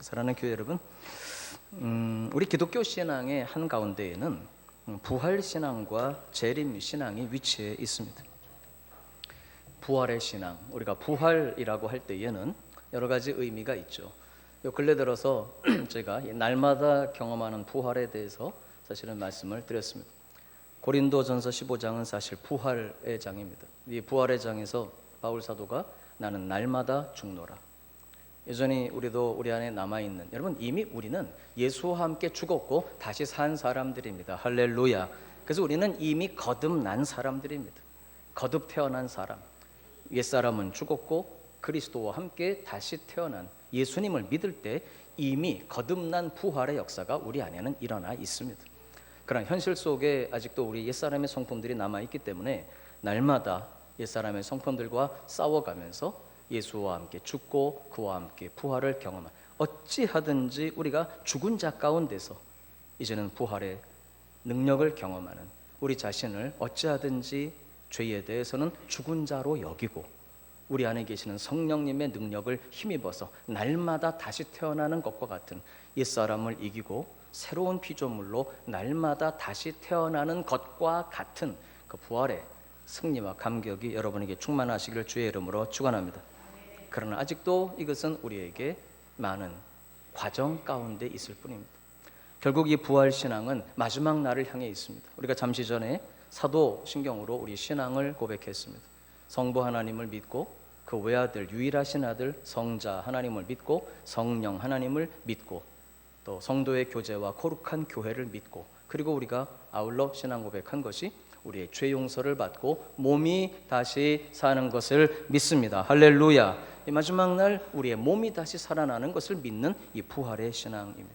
사랑하는 교회 여러분, 우리 기독교 신앙의 한 가운데에는 부활 신앙과 재림 신앙이 위치해 있습니다. 부활의 신앙, 우리가 부활이라고 할 때에는 여러 가지 의미가 있죠. 요 근래 들어서 제가 날마다 경험하는 부활에 대해서 사실은 말씀을 드렸습니다. 고린도전서 15장은 사실 부활의 장입니다. 이 부활의 장에서 바울 사도가 나는 날마다 죽노라. 여전히 우리도 우리 안에 남아있는, 여러분 이미 우리는 예수와 함께 죽었고 다시 산 사람들입니다. 할렐루야. 그래서 우리는 이미 거듭난 사람들입니다. 거듭 태어난 사람. 옛사람은 죽었고 그리스도와 함께 다시 태어난 예수님을 믿을 때 이미 거듭난 부활의 역사가 우리 안에는 일어나 있습니다. 그러나 현실 속에 아직도 우리 옛사람의 성품들이 남아있기 때문에 날마다 옛사람의 성품들과 싸워가면서 예수와 함께 죽고 그와 함께 부활을 경험한, 어찌하든지 우리가 죽은 자 가운데서 이제는 부활의 능력을 경험하는 우리 자신을 어찌하든지 죄에 대해서는 죽은 자로 여기고 우리 안에 계시는 성령님의 능력을 힘입어서 날마다 다시 태어나는 것과 같은 옛사람을 이기고 새로운 피조물로 날마다 다시 태어나는 것과 같은 그 부활의 승리와 감격이 여러분에게 충만하시기를 주의 이름으로 축원합니다. 그러나 아직도 이것은 우리에게 많은 과정 가운데 있을 뿐입니다. 결국 이 부활신앙은 마지막 날을 향해 있습니다. 우리가 잠시 전에 사도신경으로 우리 신앙을 고백했습니다. 성부 하나님을 믿고 그 외아들 유일하신 아들 성자 하나님을 믿고 성령 하나님을 믿고 또 성도의 교제와 거룩한 교회를 믿고, 그리고 우리가 아울러 신앙 고백한 것이 우리의 죄 용서를 받고 몸이 다시 사는 것을 믿습니다. 할렐루야. 이 마지막 날 우리의 몸이 다시 살아나는 것을 믿는 이 부활의 신앙입니다.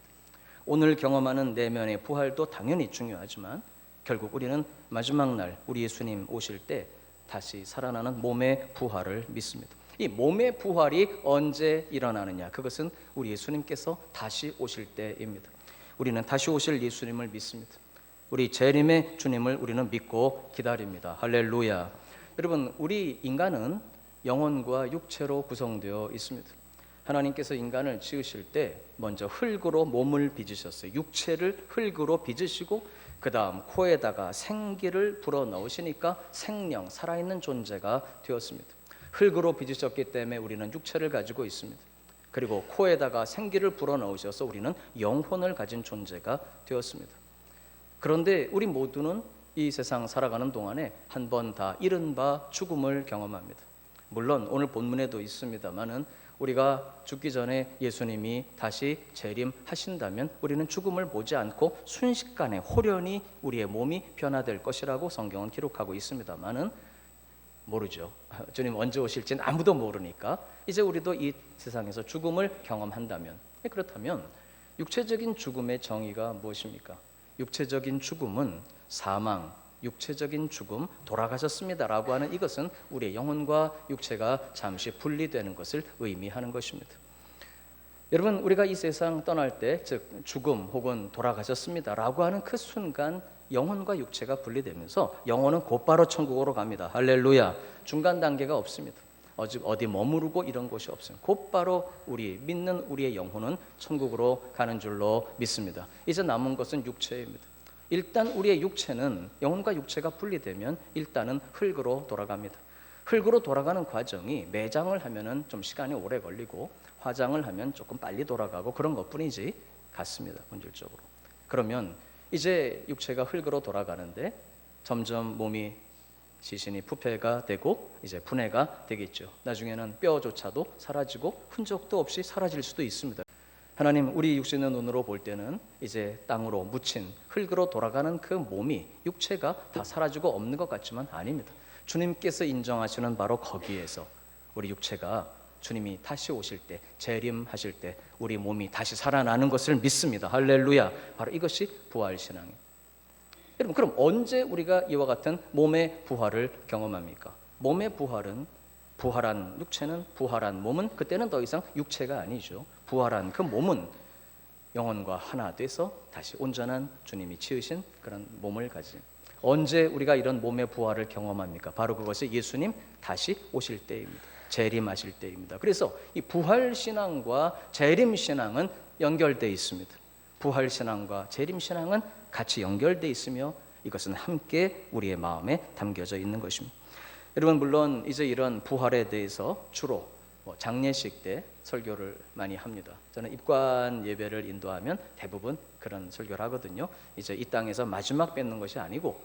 오늘 경험하는 내면의 부활도 당연히 중요하지만 결국 우리는 마지막 날 우리 예수님 오실 때 다시 살아나는 몸의 부활을 믿습니다. 이 몸의 부활이 언제 일어나느냐? 그것은 우리 예수님께서 다시 오실 때입니다. 우리는 다시 오실 예수님을 믿습니다. 우리 재림의 주님을 우리는 믿고 기다립니다. 할렐루야. 여러분, 우리 인간은 영혼과 육체로 구성되어 있습니다. 하나님께서 인간을 지으실 때 먼저 흙으로 몸을 빚으셨어요. 육체를 흙으로 빚으시고 그 다음 코에다가 생기를 불어넣으시니까 생명, 살아있는 존재가 되었습니다. 흙으로 빚으셨기 때문에 우리는 육체를 가지고 있습니다. 그리고 코에다가 생기를 불어넣으셔서 우리는 영혼을 가진 존재가 되었습니다. 그런데 우리 모두는 이 세상 살아가는 동안에 한 번 다 이른바 죽음을 경험합니다. 물론 오늘 본문에도 있습니다만은 우리가 죽기 전에 예수님이 다시 재림하신다면 우리는 죽음을 보지 않고 순식간에 호련히 우리의 몸이 변화될 것이라고 성경은 기록하고 있습니다만은 모르죠. 주님 언제 오실지는 아무도 모르니까 이제 우리도 이 세상에서 죽음을 경험한다면, 그렇다면 육체적인 죽음의 정의가 무엇입니까? 육체적인 죽음은 사망, 육체적인 죽음, 돌아가셨습니다라고 하는 이것은 우리의 영혼과 육체가 잠시 분리되는 것을 의미하는 것입니다. 여러분, 우리가 이 세상 떠날 때, 즉 죽음 혹은 돌아가셨습니다라고 하는 그 순간 영혼과 육체가 분리되면서 영혼은 곧바로 천국으로 갑니다. 할렐루야. 중간 단계가 없습니다. 어디 머무르고 이런 곳이 없습니다. 곧바로 우리 믿는 우리의 영혼은 천국으로 가는 줄로 믿습니다. 이제 남은 것은 육체입니다. 일단 우리의 육체는, 영혼과 육체가 분리되면 일단은 흙으로 돌아갑니다. 흙으로 돌아가는 과정이 매장을 하면은 좀 시간이 오래 걸리고 화장을 하면 조금 빨리 돌아가고 그런 것뿐이지 같습니다. 본질적으로. 그러면 이제 육체가 흙으로 돌아가는데 점점 몸이 시신이 부패가 되고 이제 분해가 되겠죠. 나중에는 뼈조차도 사라지고 흔적도 없이 사라질 수도 있습니다. 하나님, 우리 육신의 눈으로 볼 때는 이제 땅으로 묻힌 흙으로 돌아가는 그 몸이, 육체가 다 사라지고 없는 것 같지만 아닙니다. 주님께서 인정하시는 바로 거기에서 우리 육체가 주님이 다시 오실 때, 재림하실 때 우리 몸이 다시 살아나는 것을 믿습니다. 할렐루야. 바로 이것이 부활신앙이에요. 여러분, 그럼 언제 우리가 이와 같은 몸의 부활을 경험합니까? 몸의 부활은, 부활한 육체는, 부활한 몸은 그때는 더 이상 육체가 아니죠. 부활한 그 몸은 영혼과 하나 돼서 다시 온전한 주님이 지으신 그런 몸을 가진, 언제 우리가 이런 몸의 부활을 경험합니까? 바로 그것이 예수님 다시 오실 때입니다. 재림하실 때입니다. 그래서 이 부활신앙과 재림신앙은 연결되어 있습니다. 부활신앙과 재림신앙은 같이 연결되어 있으며 이것은 함께 우리의 마음에 담겨져 있는 것입니다. 여러분, 물론 이제 이런 부활에 대해서 주로 장례식 때 설교를 많이 합니다. 저는 입관 예배를 인도하면 대부분 그런 설교를 하거든요. 이제 이 땅에서 마지막 뵙는 것이 아니고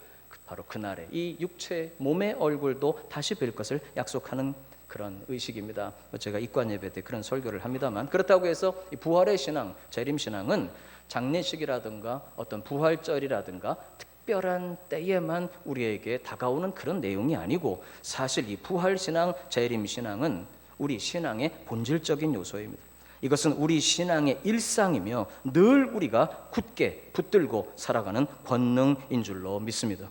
바로 그날에 이 육체 몸의 얼굴도 다시 뵐 것을 약속하는 그런 의식입니다. 제가 입관 예배 때 그런 설교를 합니다만, 그렇다고 해서 이 부활의 신앙, 재림신앙은 장례식이라든가 어떤 부활절이라든가 특별한 때에만 우리에게 다가오는 그런 내용이 아니고, 사실 이 부활신앙, 재림신앙은 우리 신앙의 본질적인 요소입니다. 이것은 우리 신앙의 일상이며 늘 우리가 굳게 붙들고 살아가는 권능인 줄로 믿습니다.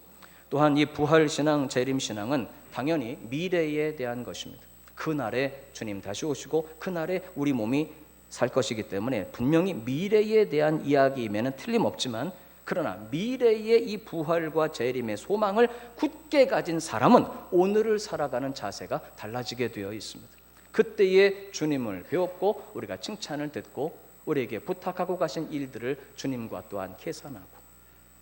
또한 이 부활신앙, 재림신앙은 당연히 미래에 대한 것입니다. 그날에 주님 다시 오시고 그날에 우리 몸이 살 것이기 때문에 분명히 미래에 대한 이야기임에는 틀림없지만, 그러나 미래의 이 부활과 재림의 소망을 굳게 가진 사람은 오늘을 살아가는 자세가 달라지게 되어 있습니다. 그때의 주님을 배웠고 우리가 칭찬을 듣고 우리에게 부탁하고 가신 일들을 주님과 또한 계산하고,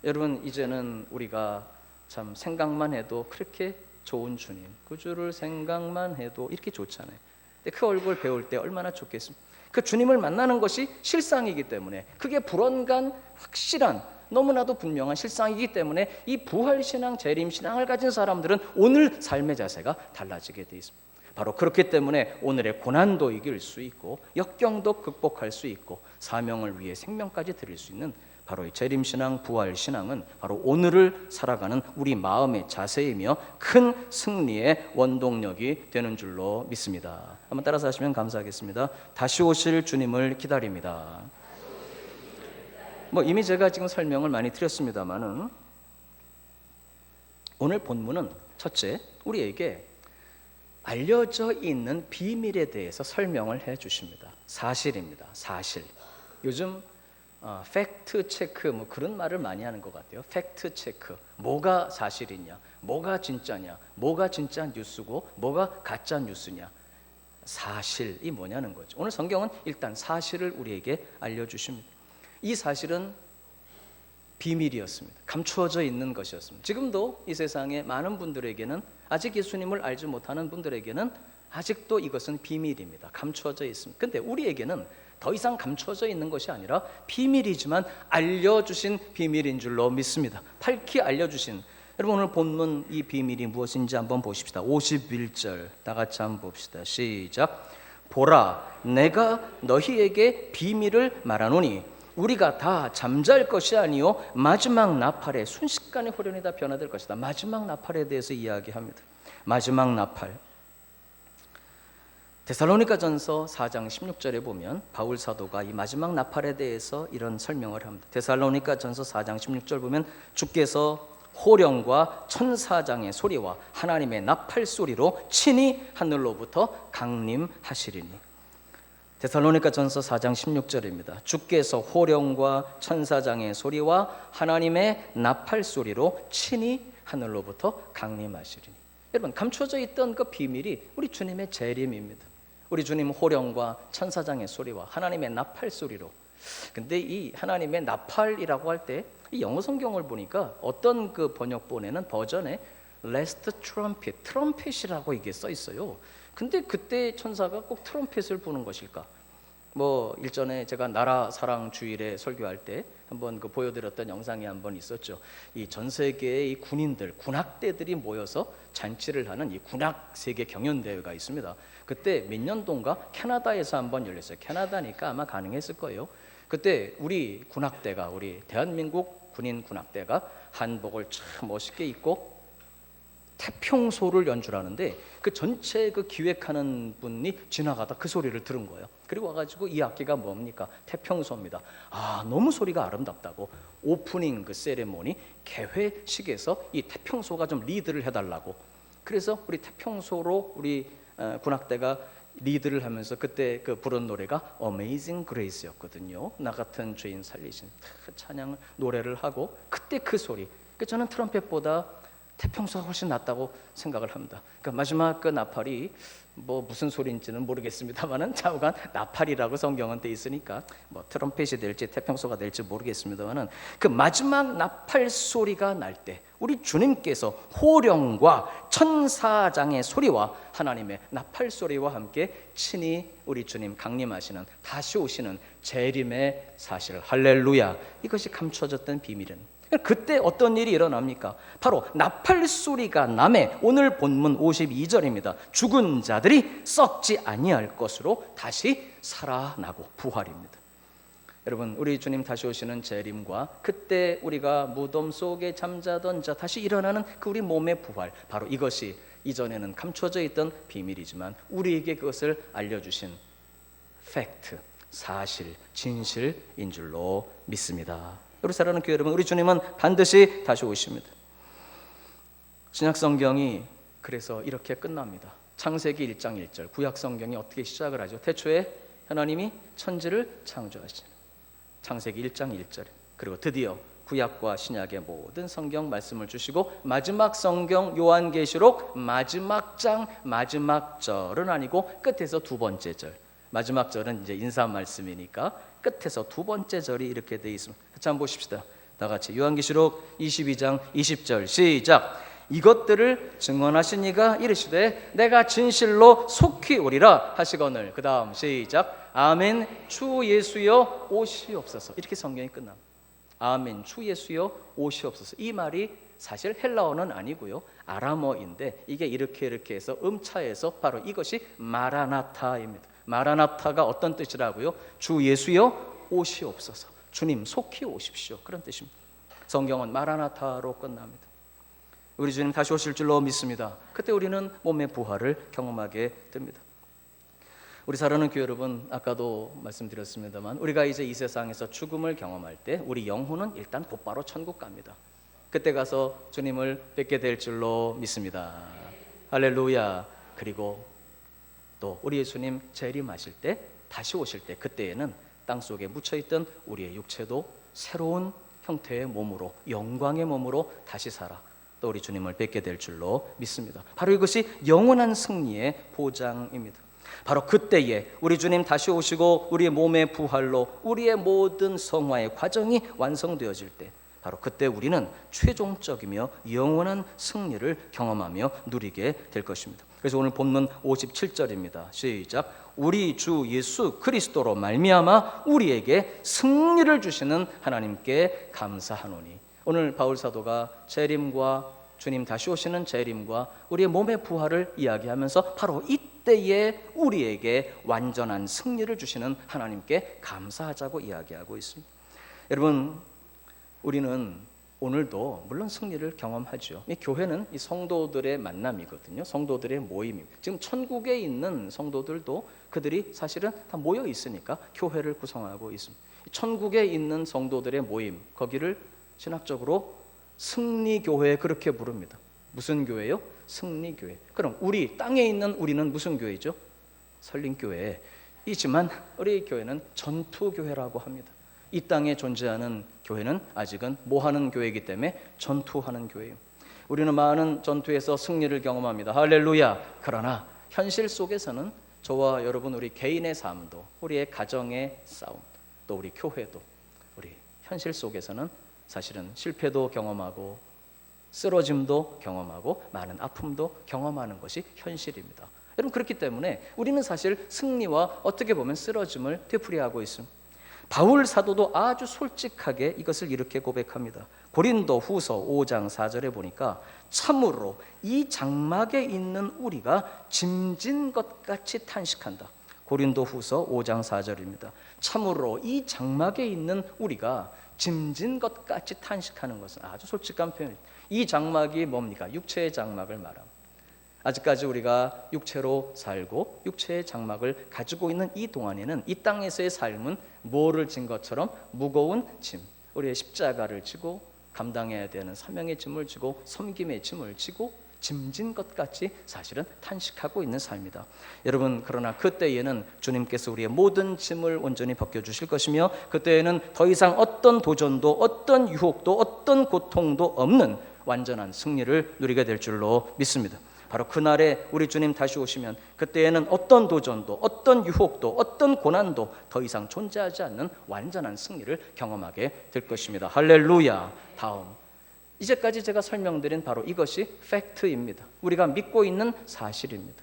여러분, 이제는 우리가 참 생각만 해도 그렇게 좋은 주님, 그 주를 생각만 해도 이렇게 좋잖아요. 근데 그 얼굴 배울 때 얼마나 좋겠습니까? 그 주님을 만나는 것이 실상이기 때문에, 그게 불언간 확실한 너무나도 분명한 실상이기 때문에 이 부활신앙, 재림신앙을 가진 사람들은 오늘 삶의 자세가 달라지게 되어 있습니다. 바로 그렇기 때문에 오늘의 고난도 이길 수 있고 역경도 극복할 수 있고 사명을 위해 생명까지 드릴 수 있는 바로 이 재림신앙, 부활신앙은 바로 오늘을 살아가는 우리 마음의 자세이며 큰 승리의 원동력이 되는 줄로 믿습니다. 한번 따라서 하시면 감사하겠습니다. 다시 오실 주님을 기다립니다. 이미 제가 지금 설명을 많이 드렸습니다만은, 오늘 본문은 첫째, 우리에게 알려져 있는 비밀에 대해서 설명을 해 주십니다. 사실입니다. 사실. 요즘 팩트 체크 그런 말을 많이 하는 것 같아요. 팩트 체크. 뭐가 사실이냐, 뭐가 진짜냐, 뭐가 진짜 뉴스고 뭐가 가짜 뉴스냐. 사실이 뭐냐는 거죠. 오늘 성경은 일단 사실을 우리에게 알려주십니다. 이 사실은 비밀이었습니다. 감추어져 있는 것이었습니다. 지금도 이 세상에 많은 분들에게는, 아직 예수님을 알지 못하는 분들에게는 아직도 이것은 비밀입니다. 감추어져 있습니다. 근데 우리에게는 더 이상 감추어져 있는 것이 아니라 비밀이지만 알려주신 비밀인 줄로 믿습니다. 밝히 알려주신, 여러분, 오늘 본문 이 비밀이 무엇인지 한번 보십시다. 51절 다 같이 한번 봅시다. 시작. 보라, 내가 너희에게 비밀을 말하노니 우리가 다 잠잘 것이 아니요 마지막 나팔에 순식간에 호련히 다 변화될 것이다. 마지막 나팔에 대해서 이야기합니다. 마지막 나팔. 데살로니가전서 4장 16절에 보면 바울 사도가 이 마지막 나팔에 대해서 이런 설명을 합니다. 데살로니가전서 4장 16절 보면 주께서 호령과 천사장의 소리와 하나님의 나팔 소리로 친히 하늘로부터 강림하시리니. 데살로니가전서 4장 16절입니다. 주께서 호령과 천사장의 소리와 하나님의 나팔 소리로 친히 하늘로부터 강림하시리니. 여러분, 감춰져 있던 그 비밀이 우리 주님의 재림입니다. 우리 주님 호령과 천사장의 소리와 하나님의 나팔 소리로. 근데 이 하나님의 나팔이라고 할 때 이 영어 성경을 보니까 어떤 그 번역본에는 버전에 last trumpet, 트럼펫이라고 이게 써 있어요. 근데 그때 천사가 꼭 트럼펫을 부는 것일까? 일전에 제가 나라 사랑 주일에 설교할 때 한번 그 보여드렸던 영상이 한번 있었죠. 이 전 세계의 이 군인들, 군악대들이 모여서 잔치를 하는 이 군악 세계 경연 대회가 있습니다. 그때 몇 년도인가 캐나다에서 한번 열렸어요. 캐나다니까 아마 가능했을 거예요. 그때 우리 군악대가, 우리 대한민국 군인 군악대가 한복을 참 멋있게 입고 태평소를 연주하는데, 그 전체 그 기획하는 분이 지나가다 그 소리를 들은 거예요. 그리고 와가지고 이 악기가 뭡니까? 태평소입니다. 너무 소리가 아름답다고 오프닝 그 세레모니 개회식에서 이 태평소가 좀 리드를 해달라고. 그래서 우리 태평소로 우리 군악대가 리드를 하면서 그때 그 부른 노래가 Amazing Grace였거든요. 나 같은 죄인 살리신 찬양 노래를 하고, 그때 그 소리. 저는 트럼펫보다 태평소가 훨씬 낫다고 생각을 합니다. 그러니까 마지막 그 나팔이 뭐 무슨 소리인지는 모르겠습니다만은 좌우간 나팔이라고 성경은 돼 있으니까 뭐 트럼펫이 될지 태평소가 될지 모르겠습니다만은 그 마지막 나팔 소리가 날 때 우리 주님께서 호령과 천사장의 소리와 하나님의 나팔 소리와 함께 친히 우리 주님 강림하시는, 다시 오시는 재림의 사실, 할렐루야, 이것이 감춰졌던 비밀은 그때 어떤 일이 일어납니까? 바로 나팔 소리가 남에 오늘 본문 52절입니다. 죽은 자들이 썩지 아니할 것으로 다시 살아나고 부활입니다. 여러분, 우리 주님 다시 오시는 재림과 그때 우리가 무덤 속에 잠자던 자 다시 일어나는 그 우리 몸의 부활, 바로 이것이 이전에는 감춰져 있던 비밀이지만 우리에게 그것을 알려주신 팩트, 사실, 진실인 줄로 믿습니다. 우리 사랑하는 교회 여러분, 우리 주님은 반드시 다시 오십니다. 신약 성경이 그래서 이렇게 끝납니다. 창세기 1장 1절, 구약 성경이 어떻게 시작을 하죠? 태초에 하나님이 천지를 창조하시는 창세기 1장 1절. 그리고 드디어 구약과 신약의 모든 성경 말씀을 주시고 마지막 성경 요한계시록 마지막 장 마지막 절은 아니고 끝에서 두 번째 절, 마지막 절은 이제 인사 말씀이니까 끝에서 두 번째 절이 이렇게 되어 있습니다. 같이 한번 보십시다. 다 같이 요한계시록 22장 20절 시작. 이것들을 증언하신 이가 이르시되 내가 진실로 속히 오리라 하시거늘. 그 다음 시작. 아멘 주 예수여 오시옵소서. 이렇게 성경이 끝납니다. 아멘 주 예수여 오시옵소서. 이 말이 사실 헬라어는 아니고요, 아람어인데 이게 이렇게 해서 음차해서 바로 이것이 마라나타입니다. 마라나타가 어떤 뜻이라고요? 주 예수여 오시옵소서. 주님 속히 오십시오, 그런 뜻입니다. 성경은 마라나타로 끝납니다. 우리 주님 다시 오실 줄로 믿습니다. 그때 우리는 몸의 부활을 경험하게 됩니다. 우리 사랑하는 교회 여러분, 아까도 말씀드렸습니다만 우리가 이제 이 세상에서 죽음을 경험할 때 우리 영혼은 일단 곧바로 천국 갑니다. 그때 가서 주님을 뵙게 될 줄로 믿습니다. 할렐루야. 그리고 또 우리 예수님 재림하실 때, 다시 오실 때, 그때에는 땅속에 묻혀있던 우리의 육체도 새로운 형태의 몸으로, 영광의 몸으로 다시 살아 또 우리 주님을 뵙게 될 줄로 믿습니다. 바로 이것이 영원한 승리의 보장입니다. 바로 그때에 우리 주님 다시 오시고 우리의 몸의 부활로 우리의 모든 성화의 과정이 완성되어질 때, 바로 그때 우리는 최종적이며 영원한 승리를 경험하며 누리게 될 것입니다. 그래서 오늘 본문 57절입니다. 시작. 우리 주 예수 그리스도로 말미암아 우리에게 승리를 주시는 하나님께 감사하노니. 오늘 바울 사도가 재림과 주님 다시 오시는 재림과 우리의 몸의 부활을 이야기하면서 바로 이때에 우리에게 완전한 승리를 주시는 하나님께 감사하자고 이야기하고 있습니다. 여러분, 우리는 오늘도 물론 승리를 경험하죠. 이 교회는 이 성도들의 만남이거든요. 성도들의 모임입니다. 지금 천국에 있는 성도들도 그들이 사실은 다 모여 있으니까 교회를 구성하고 있습니다. 천국에 있는 성도들의 모임, 거기를 신학적으로 승리교회 그렇게 부릅니다. 무슨 교회요? 승리교회. 그럼 우리 땅에 있는 우리는 무슨 교회죠? 설림교회이지만 우리 교회는 전투교회라고 합니다. 이 땅에 존재하는 교회는 아직은 뭐하는 교회이기 때문에 전투하는 교회예요. 우리는 많은 전투에서 승리를 경험합니다. 할렐루야. 그러나 현실 속에서는 저와 여러분 우리 개인의 삶도, 우리의 가정의 싸움, 또 우리 교회도, 우리 현실 속에서는 사실은 실패도 경험하고 쓰러짐도 경험하고 많은 아픔도 경험하는 것이 현실입니다. 여러분, 그렇기 때문에 우리는 사실 승리와 어떻게 보면 쓰러짐을 되풀이하고 있습니다. 바울 사도도 아주 솔직하게 이것을 이렇게 고백합니다. 고린도 후서 5장 4절에 보니까 참으로 이 장막에 있는 우리가 짐진 것 같이 탄식한다. 고린도 후서 5장 4절입니다. 참으로 이 장막에 있는 우리가 짐진 것 같이 탄식하는 것은 아주 솔직한 표현입니다. 이 장막이 뭡니까? 육체의 장막을 말합니다. 아직까지 우리가 육체로 살고 육체의 장막을 가지고 있는 이 동안에는 이 땅에서의 삶은 뭐를 진 것처럼 무거운 짐, 우리의 십자가를 지고 감당해야 되는 사명의 짐을 지고 섬김의 짐을 지고 짐진 것 같이 사실은 탄식하고 있는 삶이다. 여러분, 그러나 그때에는 주님께서 우리의 모든 짐을 온전히 벗겨주실 것이며 그때에는 더 이상 어떤 도전도 어떤 유혹도 어떤 고통도 없는 완전한 승리를 누리게 될 줄로 믿습니다. 바로 그날에 우리 주님 다시 오시면 그때에는 어떤 도전도, 어떤 유혹도, 어떤 고난도 더 이상 존재하지 않는 완전한 승리를 경험하게 될 것입니다. 할렐루야. 다음, 이제까지 제가 설명드린 바로 이것이 팩트입니다. 우리가 믿고 있는 사실입니다.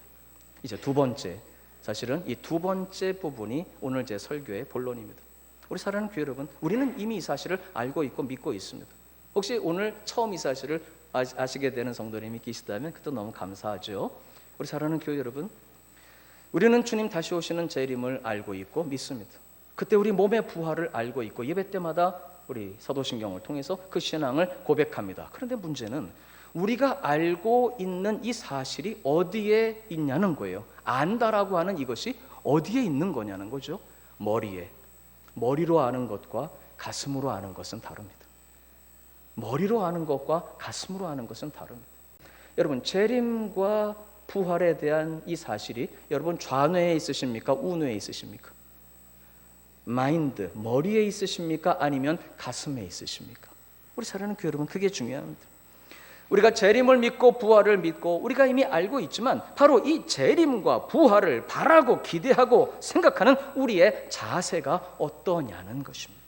이제 두 번째, 사실은 이 두 번째 부분이 오늘 제 설교의 본론입니다. 우리 사랑하는 교회 여러분, 우리는 이미 이 사실을 알고 있고 믿고 있습니다. 혹시 오늘 처음 이 사실을 아시게 되는 성도님이 계시다면 그것도 너무 감사하죠. 우리 사랑하는 교회 여러분, 우리는 주님 다시 오시는 재림을 알고 있고 믿습니다. 그때 우리 몸의 부활을 알고 있고 예배 때마다 우리 사도신경을 통해서 그 신앙을 고백합니다. 그런데 문제는 우리가 알고 있는 이 사실이 어디에 있냐는 거예요. 안다라고 하는 이것이 어디에 있는 거냐는 거죠. 머리에. 머리로 아는 것과 가슴으로 아는 것은 다릅니다. 머리로 아는 것과 가슴으로 아는 것은 다릅니다. 여러분, 재림과 부활에 대한 이 사실이 여러분 좌뇌에 있으십니까? 우뇌에 있으십니까? 마인드, 머리에 있으십니까? 아니면 가슴에 있으십니까? 우리 사랑하는 교회 여러분, 그게 중요합니다. 우리가 재림을 믿고 부활을 믿고 우리가 이미 알고 있지만 바로 이 재림과 부활을 바라고 기대하고 생각하는 우리의 자세가 어떠냐는 것입니다.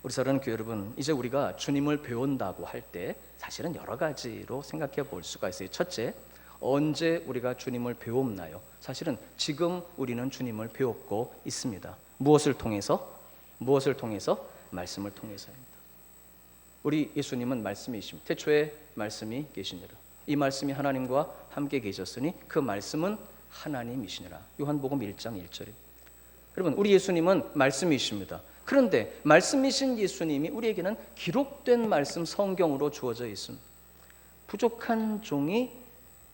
우리 사랑하는 교회 여러분, 이제 우리가 주님을 배운다고 할 때 사실은 여러 가지로 생각해 볼 수가 있어요. 첫째, 언제 우리가 주님을 배웠나요? 사실은 지금 우리는 주님을 배웠고 있습니다. 무엇을 통해서? 무엇을 통해서? 말씀을 통해서입니다. 우리 예수님은 말씀이십니다. 태초에 말씀이 계시니라. 이 말씀이 하나님과 함께 계셨으니 그 말씀은 하나님이시니라. 요한복음 1장 1절입니다. 여러분, 우리 예수님은 말씀이십니다. 그런데 말씀이신 예수님이 우리에게는 기록된 말씀 성경으로 주어져 있습니다. 부족한 종이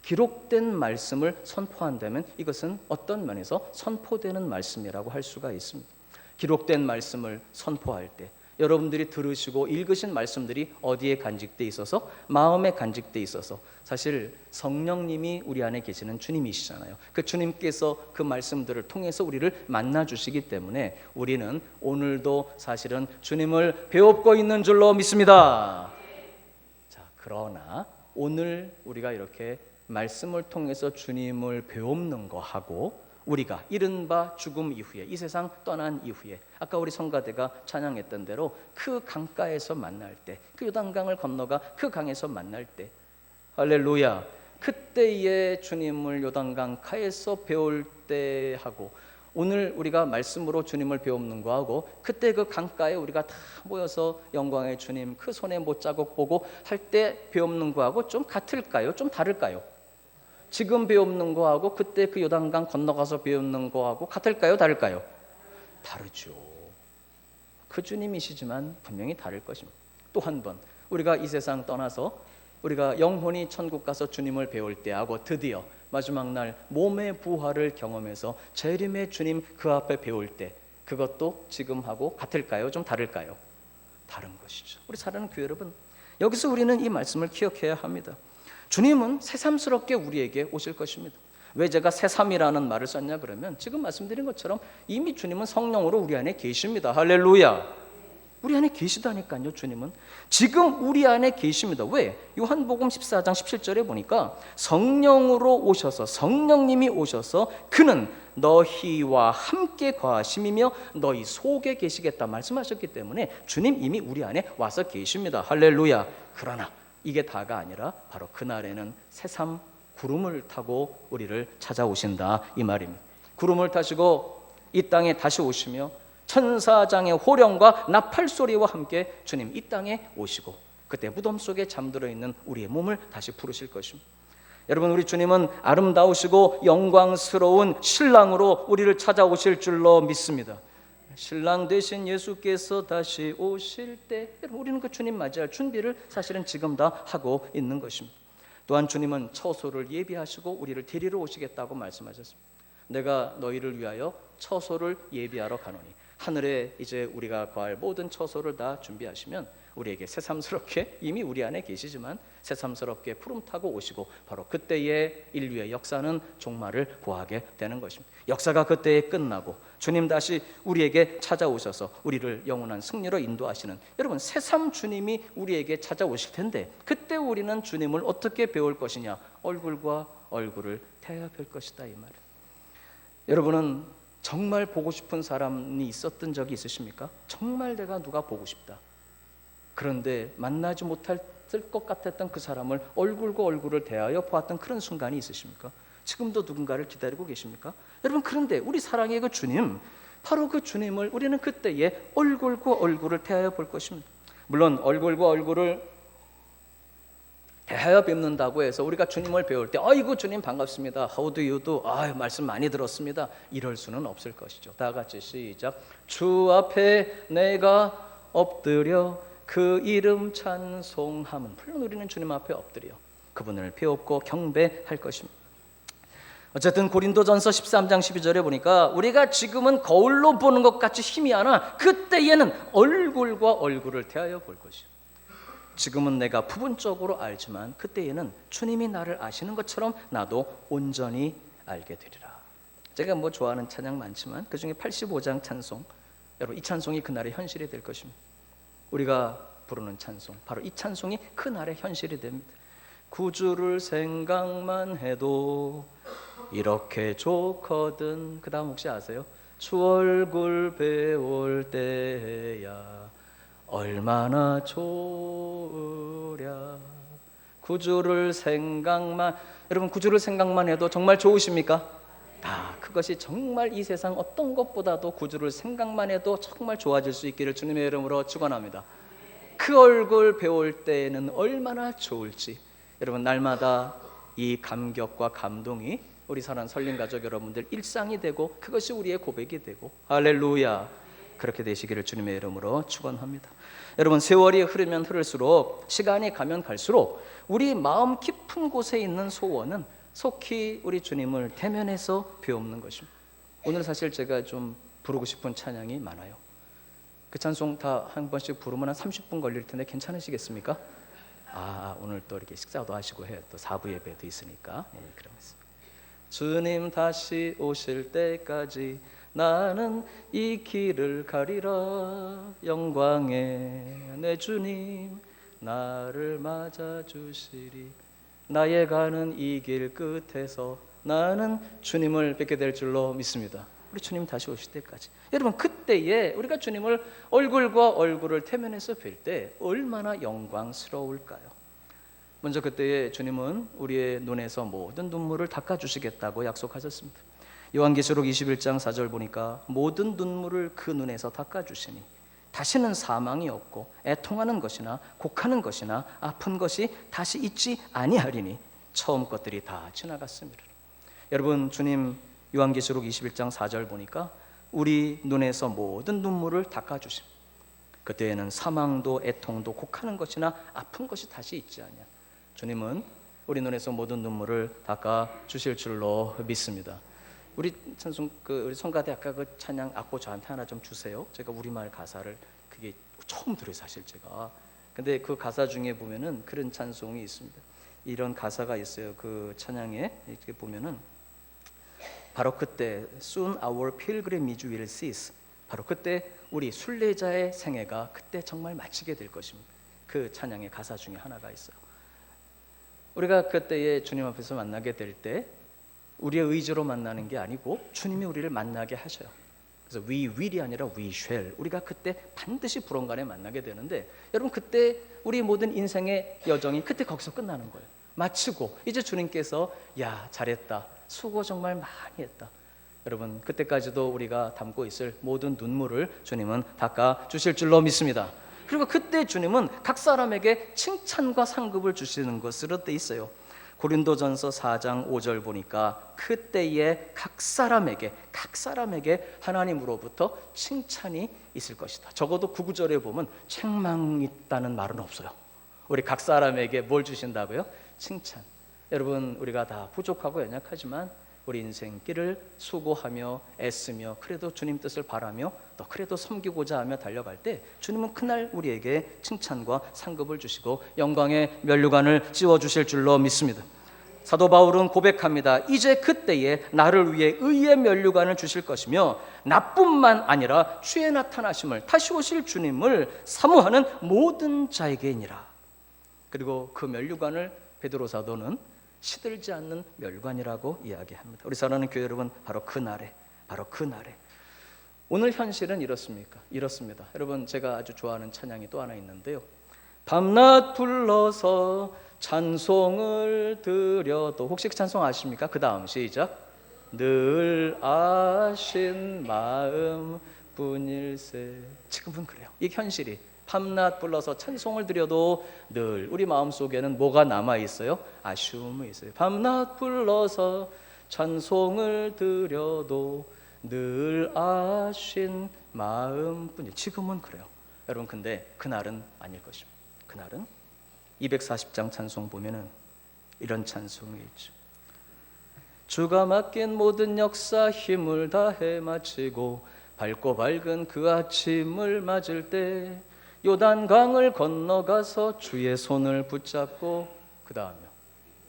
기록된 말씀을 선포한다면 이것은 어떤 면에서 선포되는 말씀이라고 할 수가 있습니다. 기록된 말씀을 선포할 때 여러분들이 들으시고 읽으신 말씀들이 어디에 간직돼 있어서? 마음에 간직돼 있어서 사실 성령님이 우리 안에 계시는 주님이시잖아요. 그 주님께서 그 말씀들을 통해서 우리를 만나주시기 때문에 우리는 오늘도 사실은 주님을 배우고 있는 줄로 믿습니다. 자, 그러나 오늘 우리가 이렇게 말씀을 통해서 주님을 배우는 거하고 우리가 이른바 죽음 이후에 이 세상 떠난 이후에 아까 우리 성가대가 찬양했던 대로 그 강가에서 만날 때, 그 요단강을 건너가 그 강에서 만날 때, 할렐루야, 그때의 주님을 요단강 가에서 배울 때 하고 오늘 우리가 말씀으로 주님을 배우는 거하고 그때 그 강가에 우리가 다 모여서 영광의 주님 그 손에 못자국 보고 할 때 배우는 거하고 좀 같을까요? 좀 다를까요? 지금 배우는 거하고 그때 그 요단강 건너가서 배우는 거하고 같을까요? 다를까요? 다르죠. 그 주님이시지만 분명히 다를 것입니다. 또 한 번 우리가 이 세상 떠나서 우리가 영혼이 천국 가서 주님을 배울 때하고 드디어 마지막 날 몸의 부활을 경험해서 재림의 주님 그 앞에 배울 때 그것도 지금하고 같을까요? 좀 다를까요? 다른 것이죠. 우리 사랑하는 교회 여러분, 여기서 우리는 이 말씀을 기억해야 합니다. 주님은 새삼스럽게 우리에게 오실 것입니다. 왜 제가 새삼이라는 말을 썼냐 그러면 지금 말씀드린 것처럼 이미 주님은 성령으로 우리 안에 계십니다. 할렐루야. 우리 안에 계시다니까요. 주님은 지금 우리 안에 계십니다. 왜? 요한복음 14장 17절에 보니까 성령으로 오셔서 성령님이 오셔서 그는 너희와 함께 거하심이며 너희 속에 계시겠다 말씀하셨기 때문에 주님 이미 우리 안에 와서 계십니다. 할렐루야. 그러나 이게 다가 아니라 바로 그날에는 새삼 구름을 타고 우리를 찾아오신다 이 말입니다. 구름을 타시고 이 땅에 다시 오시며 천사장의 호령과 나팔 소리와 함께 주님 이 땅에 오시고 그때 무덤 속에 잠들어 있는 우리의 몸을 다시 부르실 것입니다. 여러분, 우리 주님은 아름다우시고 영광스러운 신랑으로 우리를 찾아오실 줄로 믿습니다. 신랑 되신 예수께서 다시 오실 때 우리는 그 주님 맞이할 준비를 사실은 지금 다 하고 있는 것입니다. 또한 주님은 처소를 예비하시고 우리를 데리러 오시겠다고 말씀하셨습니다. 내가 너희를 위하여 처소를 예비하러 가노니 하늘에 이제 우리가 거할 모든 처소를 다 준비하시면 우리에게 새삼스럽게, 이미 우리 안에 계시지만 새삼스럽게 구름 타고 오시고 바로 그때의 인류의 역사는 종말을 구하게 되는 것입니다. 역사가 그때에 끝나고 주님 다시 우리에게 찾아오셔서 우리를 영원한 승리로 인도하시는, 여러분 새삼 주님이 우리에게 찾아오실 텐데 그때 우리는 주님을 어떻게 배울 것이냐? 얼굴과 얼굴을 대해야 될 것이다, 이 말이에요. 여러분은 정말 보고 싶은 사람이 있었던 적이 있으십니까? 정말 내가 누가 보고 싶다, 그런데 만나지 못할 것 같았던 그 사람을 얼굴과 얼굴을 대하여 보았던 그런 순간이 있으십니까? 지금도 누군가를 기다리고 계십니까? 여러분, 그런데 우리 사랑의 그 주님, 바로 그 주님을 우리는 그때에 얼굴과 얼굴을 대하여 볼 것입니다. 물론 얼굴과 얼굴을 대하여 뵙는다고 해서 우리가 주님을 배울 때 아이고 주님 반갑습니다, How do you do? 말씀 많이 들었습니다, 이럴 수는 없을 것이죠. 다 같이 시작. 주 앞에 내가 엎드려 그 이름 찬송함은, 물론 우리는 주님 앞에 엎드려 그분을 배웠고 경배할 것입니다. 어쨌든 고린도전서 13장 12절에 보니까 우리가 지금은 거울로 보는 것 같이 희미하나 그때에는 얼굴과 얼굴을 대하여 볼 것이요. 지금은 내가 부분적으로 알지만 그때에는 주님이 나를 아시는 것처럼 나도 온전히 알게 되리라. 제가 좋아하는 찬양 많지만 그 중에 85장 찬송, 여러분 이 찬송이 그날의 현실이 될 것입니다. 우리가 부르는 찬송, 바로 이 찬송이 그날의 현실이 됩니다. 구주를 생각만 해도 이렇게 좋거든. 그 다음 혹시 아세요? 주 얼굴 배울 때야 얼마나 좋으랴. 구주를 생각만, 여러분 구주를 생각만 해도 정말 좋으십니까? 그것이 정말 이 세상 어떤 것보다도 구주를 생각만 해도 정말 좋아질 수 있기를 주님의 이름으로 축원합니다. 그 얼굴 배울 때에는 얼마나 좋을지, 여러분 날마다 이 감격과 감동이 우리 사랑하는 설림가족 여러분들 일상이 되고 그것이 우리의 고백이 되고, 할렐루야, 그렇게 되시기를 주님의 이름으로 축원합니다. 여러분 세월이 흐르면 흐를수록, 시간이 가면 갈수록 우리 마음 깊은 곳에 있는 소원은 속히 우리 주님을 대면해서 배우는 것입니다. 오늘 사실 제가 좀 부르고 싶은 찬양이 많아요. 그 찬송 다 한 번씩 부르면 한 30분 걸릴 텐데 괜찮으시겠습니까? 오늘 또 이렇게 식사도 하시고 해요. 또 4부 예배도 있으니까. 그러면서 주님 다시 오실 때까지 나는 이 길을 가리라. 영광의 내 주님 나를 맞아주시리. 나의 가는 이 길 끝에서 나는 주님을 뵙게 될 줄로 믿습니다. 우리 주님 다시 오실 때까지, 여러분 그때에 우리가 주님을 얼굴과 얼굴을 대면해서 뵐 때 얼마나 영광스러울까요? 먼저 그때에 주님은 우리의 눈에서 모든 눈물을 닦아주시겠다고 약속하셨습니다. 요한계시록 21장 4절 보니까 모든 눈물을 그 눈에서 닦아주시니 다시는 사망이 없고 애통하는 것이나 곡하는 것이나 아픈 것이 다시 있지 아니하리니 처음 것들이 다 지나갔습니다. 여러분 주님 요한계시록 21장 4절 보니까 우리 눈에서 모든 눈물을 닦아주십니다. 그때에는 사망도 애통도 곡하는 것이나 아픈 것이 다시 있지 않냐. 주님은 우리 눈에서 모든 눈물을 닦아주실 줄로 믿습니다. 우리 찬송 우리 성가대 아까 그 찬양 악보 저한테 하나 좀 주세요. 제가 우리말 가사를 그게 처음 들어요 사실 제가. 근데 그 가사 중에 보면은 그런 찬송이 있습니다. 이런 가사가 있어요. 그 찬양에 이렇게 보면은 바로 그때 soon our pilgrimage will cease. 바로 그때 우리 순례자의 생애가 그때 정말 마치게 될 것입니다. 그 찬양의 가사 중에 하나가 있어요. 우리가 그때에 주님 앞에서 만나게 될 때 우리의 의지로 만나는 게 아니고 주님이 우리를 만나게 하셔요. 그래서 we will이 아니라 we shall. 우리가 그때 반드시 불언간에 만나게 되는데, 여러분 그때 우리 모든 인생의 여정이 그때 거기서 끝나는 거예요. 마치고 이제 주님께서 야 잘했다, 수고 정말 많이 했다. 여러분 그때까지도 우리가 담고 있을 모든 눈물을 주님은 닦아 주실 줄로 믿습니다. 그리고 그때 주님은 각 사람에게 칭찬과 상급을 주시는 것으로 돼 있어요. 고린도전서 4장 5절 보니까 그때에 각 사람에게 하나님으로부터 칭찬이 있을 것이다. 적어도 9구절에 보면 책망이 있다는 말은 없어요. 우리 각 사람에게 뭘 주신다고요? 칭찬. 여러분 우리가 다 부족하고 연약하지만 우리 인생길을 수고하며 애쓰며 그래도 주님 뜻을 바라며 또 그래도 섬기고자 하며 달려갈 때 주님은 그날 우리에게 칭찬과 상급을 주시고 영광의 면류관을 씌워주실 줄로 믿습니다. 사도 바울은 고백합니다. 이제 그때에 나를 위해 의의 면류관을 주실 것이며 나뿐만 아니라 주의 나타나심을 다시 오실 주님을 사모하는 모든 자에게니라. 그리고 그 면류관을 베드로 사도는 시들지 않는 멸관이라고 이야기합니다. 우리 사랑하는 교회 여러분, 바로 그날에 오늘 현실은 이렇습니다. 여러분, 제가 아주 좋아하는 찬양이 또 하나 있는데요. 밤낮 불러서 찬송을 드려도, 혹시 그 찬송 아십니까? 그 다음 시작. 늘 아신 마음 뿐일세. 지금은 그래요. 이 현실이 밤낮 불러서 찬송을 드려도 늘 우리 마음속에는 뭐가 남아있어요? 아쉬움이 있어요. 밤낮 불러서 찬송을 드려도 늘 아쉬운 마음뿐이에요. 지금은 그래요. 여러분, 근데 그날은 아닐 것입니다. 그날은 240장 찬송 보면은 이런 찬송이 있죠. 주가 맡긴 모든 역사 힘을 다해 마치고 밝고 밝은 그 아침을 맞을 때 요단강을 건너가서 주의 손을 붙잡고 그 다음에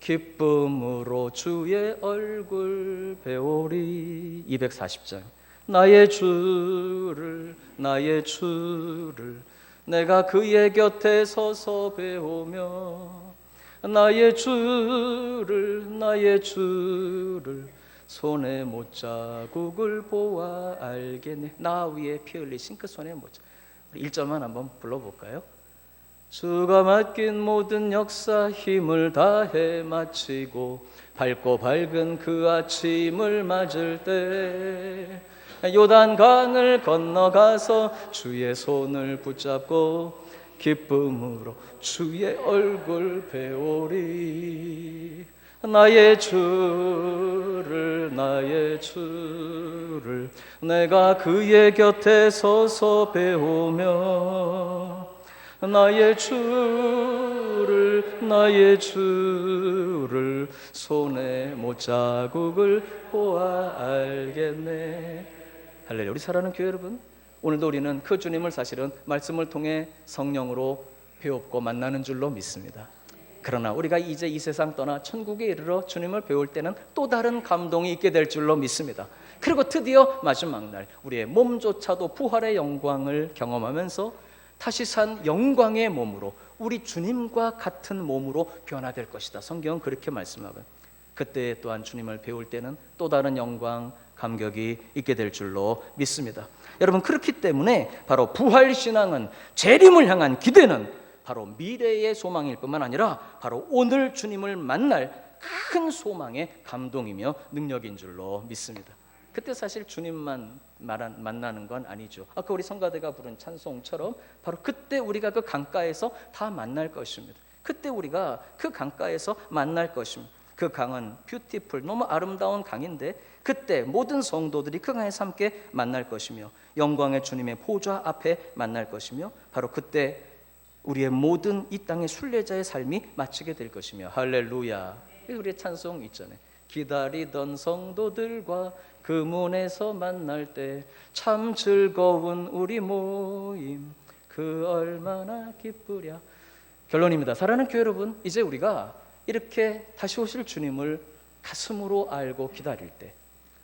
기쁨으로 주의 얼굴 배우리. 240장. 나의 주를 내가 그의 곁에 서서 배우며 나의 주를 손에 못자국을 보아 알겠네. 나 위에 피 흘리신 그 손에 못자국. 1절만 한번 불러볼까요? 주가 맡긴 모든 역사 힘을 다해 마치고 밝고 밝은 그 아침을 맞을 때 요단강을 건너가서 주의 손을 붙잡고 기쁨으로 주의 얼굴 배우리. 나의 주를 내가 그의 곁에 서서 배우며 나의 주를 손에 못자국을 보아 알겠네. 할렐루야. 우리 사랑하는 교회 여러분, 오늘도 우리는 그 주님을 사실은 말씀을 통해 성령으로 배웠고 만나는 줄로 믿습니다. 그러나 우리가 이제 이 세상 떠나 천국에 이르러 주님을 배울 때는 또 다른 감동이 있게 될 줄로 믿습니다. 그리고 드디어 마지막 날 우리의 몸조차도 부활의 영광을 경험하면서 다시 산 영광의 몸으로 우리 주님과 같은 몸으로 변화될 것이다. 성경은 그렇게 말씀하고요. 그때 또한 주님을 배울 때는 또 다른 영광, 감격이 있게 될 줄로 믿습니다. 여러분, 그렇기 때문에 바로 부활신앙은, 재림을 향한 기대는 바로 미래의 소망일 뿐만 아니라 바로 오늘 주님을 만날 큰 소망의 감동이며 능력인 줄로 믿습니다. 그때 사실 주님만 만나는 건 아니죠. 아까 우리 성가대가 부른 찬송처럼 바로 그때 우리가 그 강가에서 다 만날 것입니다. 그때 우리가 그 강가에서 만날 것입니다. 그 강은 뷰티풀, 너무 아름다운 강인데 그때 모든 성도들이 그 강에서 함께 만날 것이며 영광의 주님의 보좌 앞에 만날 것이며 바로 그때 우리의 모든 이 땅의 순례자의 삶이 마치게 될 것이며. 할렐루야. 우리의 찬송 있잖아요. 기다리던 성도들과 그 문에서 만날 때 참 즐거운 우리 모임 그 얼마나 기쁘랴. 결론입니다. 사랑하는 교회 여러분, 이제 우리가 이렇게 다시 오실 주님을 가슴으로 알고 기다릴 때,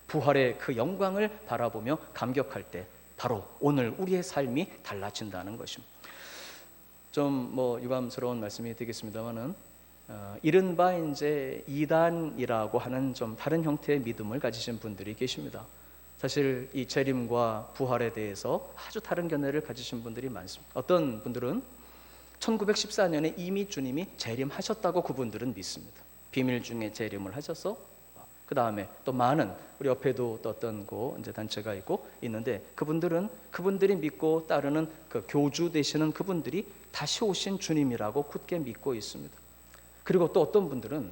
부활의 그 영광을 바라보며 감격할 때 바로 오늘 우리의 삶이 달라진다는 것입니다. 좀 유감스러운 말씀이 되겠습니다만은 이른바 이제 이단이라고 하는 좀 다른 형태의 믿음을 가지신 분들이 계십니다. 사실 이 재림과 부활에 대해서 아주 다른 견해를 가지신 분들이 많습니다. 어떤 분들은 1914년에 이미 주님이 재림하셨다고 그분들은 믿습니다. 비밀 중에 재림을 하셔서 그 다음에 또 많은, 우리 옆에도 또 어떤 이제 단체가 있는데 그분들이 믿고 따르는 그 교주 되시는 그분들이 다시 오신 주님이라고 굳게 믿고 있습니다. 그리고 또 어떤 분들은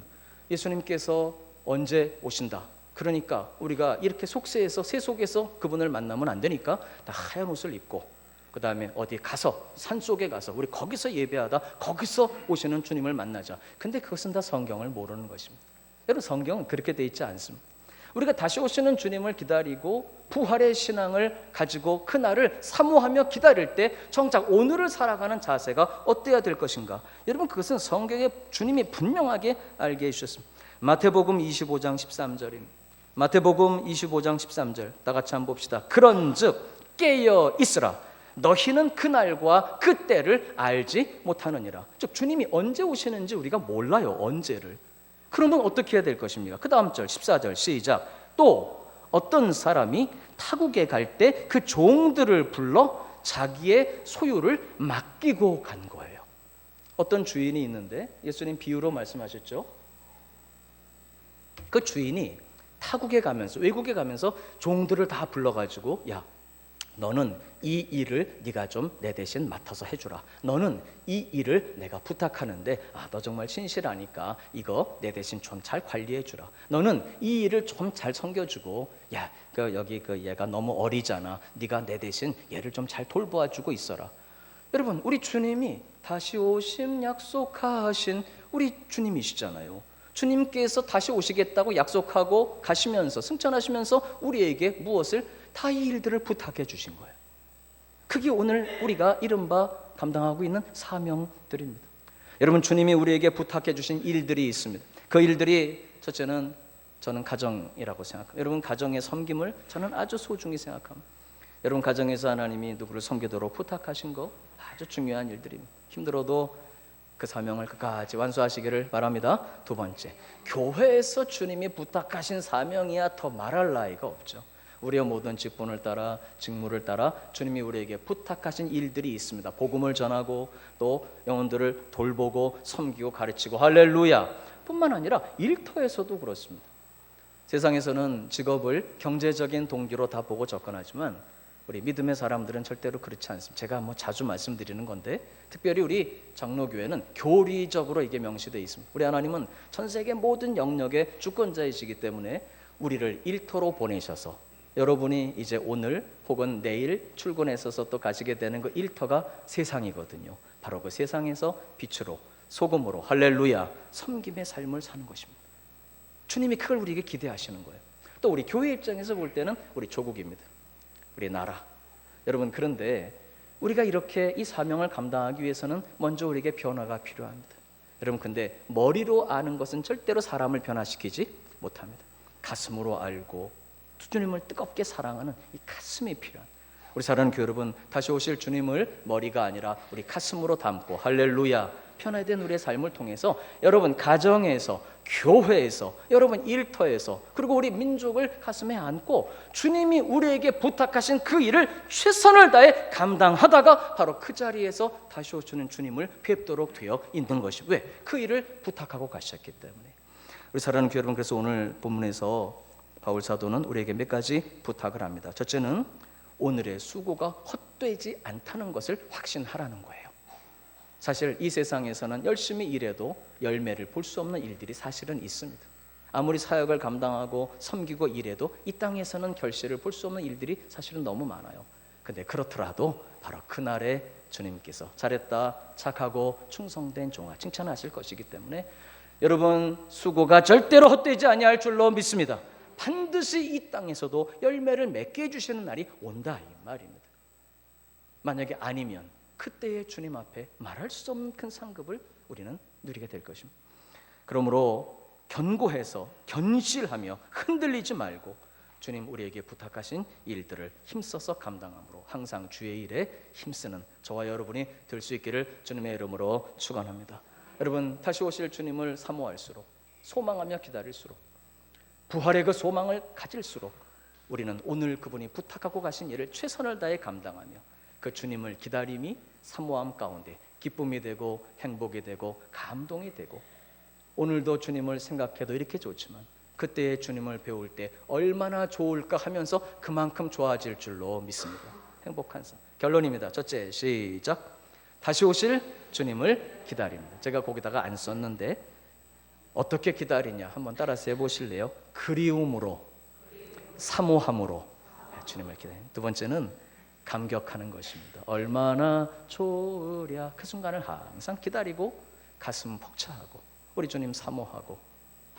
예수님께서 언제 오신다, 그러니까 우리가 이렇게 속세에서 세속에서 그분을 만나면 안 되니까 다 하얀 옷을 입고 그 다음에 어디 가서 산속에 가서 우리 거기서 예배하다 거기서 오시는 주님을 만나자. 근데 그것은 다 성경을 모르는 것입니다. 여러분, 성경은 그렇게 돼 있지 않습니다. 우리가 다시 오시는 주님을 기다리고 부활의 신앙을 가지고 그날을 사모하며 기다릴 때 정작 오늘을 살아가는 자세가 어때야 될 것인가? 여러분, 그것은 성경에 주님이 분명하게 알게 해주셨습니다. 마태복음 25장 13절입니다. 마태복음 25장 13절 다 같이 한번 봅시다. 그런즉 깨어 있으라. 너희는 그날과 그때를 알지 못하느니라. 즉 주님이 언제 오시는지 우리가 몰라요. 언제를. 그러면 어떻게 해야 될 것입니까? 그 다음 절 14절 시작. 또 어떤 사람이 타국에 갈 때 그 종들을 불러 자기의 소유를 맡기고 간 거예요. 어떤 주인이 있는데 예수님 비유로 말씀하셨죠. 그 주인이 타국에 가면서, 외국에 가면서 종들을 다 불러가지고, 야, 너는 이 일을 네가 좀 내 대신 맡아서 해주라. 너는 이 일을 내가 부탁하는데 너 정말 신실하니까 이거 내 대신 좀 잘 관리해주라. 너는 이 일을 좀 잘 섬겨주고, 야, 여기 얘가 너무 어리잖아. 네가 내 대신 얘를 좀 잘 돌보아주고 있어라. 여러분, 우리 주님이 다시 오심 약속하신 우리 주님이시잖아요. 주님께서 다시 오시겠다고 약속하고 가시면서, 승천하시면서 우리에게 무엇을? 다 이 일들을 부탁해 주신 거예요. 그게 오늘 우리가 이른바 감당하고 있는 사명들입니다. 여러분, 주님이 우리에게 부탁해 주신 일들이 있습니다. 그 일들이 첫째는 저는 가정이라고 생각합니다. 여러분, 가정의 섬김을 저는 아주 소중히 생각합니다. 여러분, 가정에서 하나님이 누구를 섬기도록 부탁하신 거 아주 중요한 일들입니다. 힘들어도 그 사명을 끝까지 완수하시기를 바랍니다. 두 번째, 교회에서 주님이 부탁하신 사명이야 더 말할 나위가 없죠. 우리의 모든 직분을 따라, 직무를 따라 주님이 우리에게 부탁하신 일들이 있습니다. 복음을 전하고 또 영혼들을 돌보고 섬기고 가르치고, 할렐루야. 뿐만 아니라 일터에서도 그렇습니다. 세상에서는 직업을 경제적인 동기로 다 보고 접근하지만 우리 믿음의 사람들은 절대로 그렇지 않습니다. 제가 자주 말씀드리는 건데, 특별히 우리 장로교회는 교리적으로 이게 명시되어 있습니다. 우리 하나님은 전 세계 모든 영역의 주권자이시기 때문에 우리를 일터로 보내셔서 여러분이 이제 오늘 혹은 내일 출근했어서 또 가시게 되는 그 일터가 세상이거든요. 바로 그 세상에서 빛으로, 소금으로, 할렐루야, 섬김의 삶을 사는 것입니다. 주님이 그걸 우리에게 기대하시는 거예요. 또 우리 교회 입장에서 볼 때는 우리 조국입니다. 우리 나라. 여러분, 그런데 우리가 이렇게 이 사명을 감당하기 위해서는 먼저 우리에게 변화가 필요합니다. 여러분, 근데 머리로 아는 것은 절대로 사람을 변화시키지 못합니다. 가슴으로 알고 주님을 뜨겁게 사랑하는 이 가슴이 필요한, 우리 사랑하는 교회 여러분, 다시 오실 주님을 머리가 아니라 우리 가슴으로 담고, 할렐루야, 변화된 우리의 삶을 통해서 여러분 가정에서, 교회에서, 여러분 일터에서, 그리고 우리 민족을 가슴에 안고 주님이 우리에게 부탁하신 그 일을 최선을 다해 감당하다가 바로 그 자리에서 다시 오시는 주님을 뵙도록 되어 있는 것이, 왜? 그 일을 부탁하고 가셨기 때문에. 우리 사랑하는 교회 여러분, 그래서 오늘 본문에서 바울 사도는 우리에게 몇 가지 부탁을 합니다. 첫째는 오늘의 수고가 헛되지 않다는 것을 확신하라는 거예요. 사실 이 세상에서는 열심히 일해도 열매를 볼 수 없는 일들이 사실은 있습니다. 아무리 사역을 감당하고 섬기고 일해도 이 땅에서는 결실을 볼 수 없는 일들이 사실은 너무 많아요. 근데 그렇더라도 바로 그날에 주님께서 잘했다, 착하고 충성된 종아 칭찬하실 것이기 때문에 여러분, 수고가 절대로 헛되지 아니할 줄로 믿습니다. 반드시 이 땅에서도 열매를 맺게 해주시는 날이 온다, 이 말입니다. 만약에 아니면 그때의 주님 앞에 말할 수 없는 큰 상급을 우리는 누리게 될 것입니다. 그러므로 견고해서 견실하며 흔들리지 말고 주님 우리에게 부탁하신 일들을 힘써서 감당함으로 항상 주의 일에 힘쓰는 저와 여러분이 될 수 있기를 주님의 이름으로 축원합니다. 여러분, 다시 오실 주님을 사모할수록, 소망하며 기다릴수록, 부활의 그 소망을 가질수록 우리는 오늘 그분이 부탁하고 가신 일을 최선을 다해 감당하며 그 주님을 기다림이 사모함 가운데 기쁨이 되고 행복이 되고 감동이 되고, 오늘도 주님을 생각해도 이렇게 좋지만 그때의 주님을 배울 때 얼마나 좋을까 하면서 그만큼 좋아질 줄로 믿습니다. 행복한 삶. 결론입니다. 첫째, 시작. 다시 오실 주님을 기다립니다. 제가 거기다가 안 썼는데 어떻게 기다리냐 한번 따라서 해보실래요? 그리움으로, 사모함으로 주님을 기다립니다. 두 번째는 감격하는 것입니다. 얼마나 좋으랴. 그 순간을 항상 기다리고 가슴 벅차하고 우리 주님 사모하고,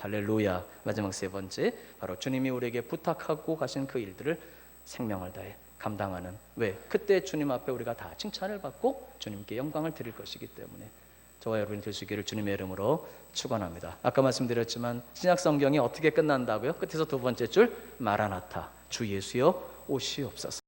할렐루야. 마지막 세 번째, 바로 주님이 우리에게 부탁하고 가신 그 일들을 생명을 다해 감당하는. 왜? 그때 주님 앞에 우리가 다 칭찬을 받고 주님께 영광을 드릴 것이기 때문에. 저와 여러분이 될 수 있기를 주님의 이름으로 축원합니다. 아까 말씀드렸지만 신약 성경이 어떻게 끝난다고요? 끝에서 두 번째 줄, 마라나타, 주 예수여 오시옵소서.